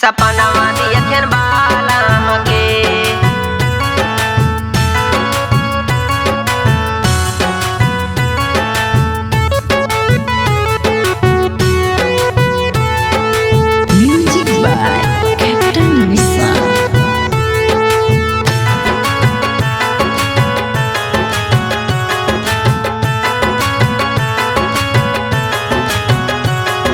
सपनावा दियखन बालम के। Music by Captain Vishal.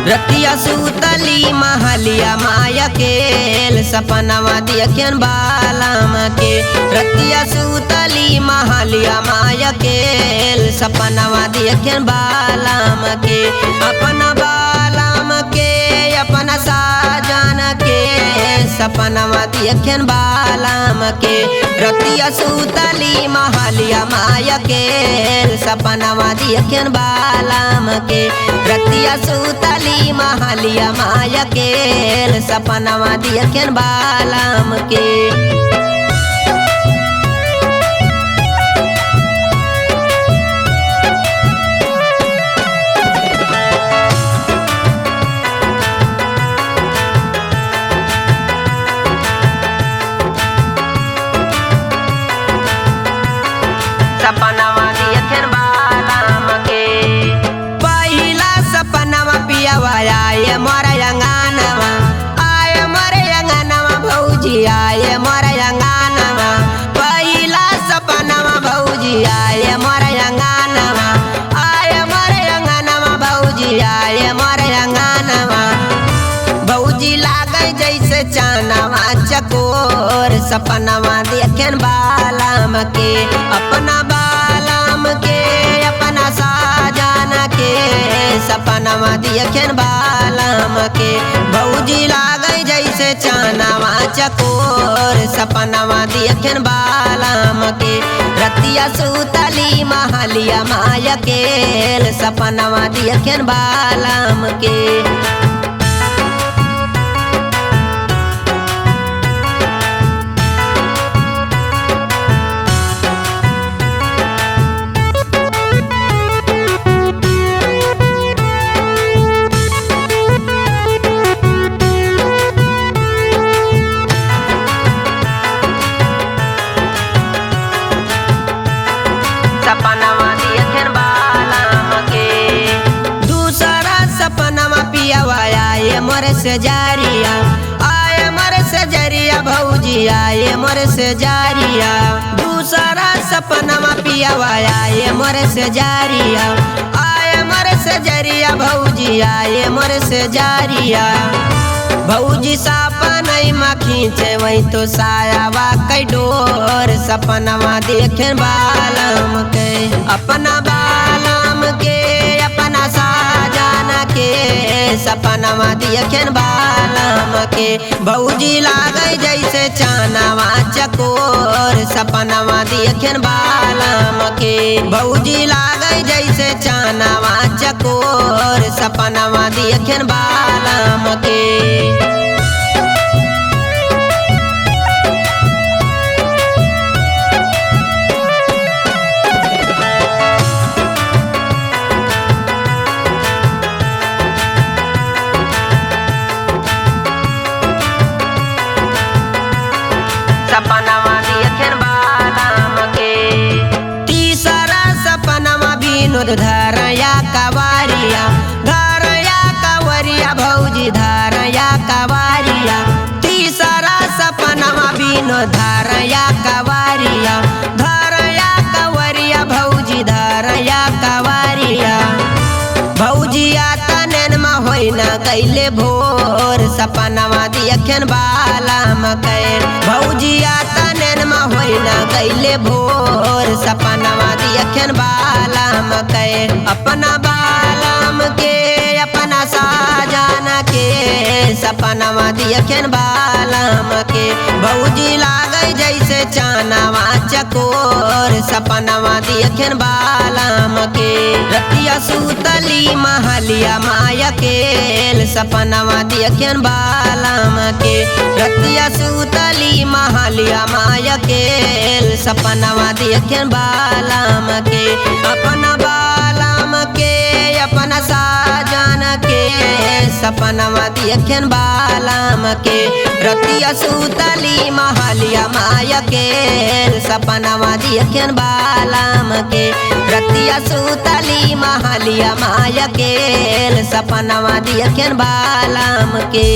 रतिया सुतली महलिया माया केल सपनावा दियखन बालम के। रतिया सुतली महलिया माया केल सपनावा दियखन बालम के। अपना बालम के अपना साजन के सपनावा दियखन बालम के। रतिया सुतली महलिया माया केल सपनावा दियखन बालम के। रतिया सुतली महलिया माया केल सपनावा दियखन बालम के। सपनावा दियखन बालम के। पहिला सपनावा पियावा आए मोरा अंगनवा, आए मोरे अंगनवा भौजी आए मोरा अंगनवा। पहिला सपनावा भौजी आए मोरा अंगनवा, आए मोरे अंगनवा भौजी आए मोरे अंगनवा। भौजी लागे जैसे चानवा चकोर सपनावा दियखन बालम के। अपना बालम के अपना साजन के सपनावा दियखन बालम के। भौजी लागे जैसे चानवा चकोर सपनावा दियखन बालम के। रतिया सुतली महलिया माया केल सपनावा दियखन बालम के। सपनावा दियखन बालम के। दूसरा सपनावा पियावा आए मोरे से जारिया, आए मोरे से जरिया भौजी आए मोरे से जारिया। दूसरा सपनावा पियावा आए मोरे से जारिया, आए मोरे से जरिया भौजी आए मोरे से जारिया। भौजी सपना खींचे वही तो सायावा कई डोर सपनावा दियखन बालम के। अपना बालम के अपना साजन के सपनावा दियखन बालम के। भौजी लागे जैसे चानवा चकोर सपनावा दियखन बालम के। भौजी लागे जैसे चानवा चकोर सपनावा दियखन बालम के। सपनावा दियखन बालम के। तीसरा सपनावा विनोद धरया कवारिया, धरया कवरिया भौजी धरया कवारिया। तीसरा सपनावा विनोद धरया कवारिया, धरया कवरिया भौजी धरया कवारिया। भौजी आता नैनमा होइना कैले भोर सपनावा दियखन बालम के। भौजी आता नैनमा होइना कैले भोर सपनावा दियखन बालम के। अपना बालम के अपना साजन के सपनावा दियखन बालम के। भौजी लागे जैसे चानवा चकोर सपनावा दियखन बालम के। रतिया सुतली महलिया माया केल सपनावा दियखन बालम के। रतिया सुतली महलिया माया केल सपनावा दियखन बालम के। अपना बालम के अपना साजन के सपनवा देखेन बालम के रतिया सुतली महलिया माया के सपनवा देखेन बालम के रतिया सुतली महलिया माया के सपनवा देखेन बालम के।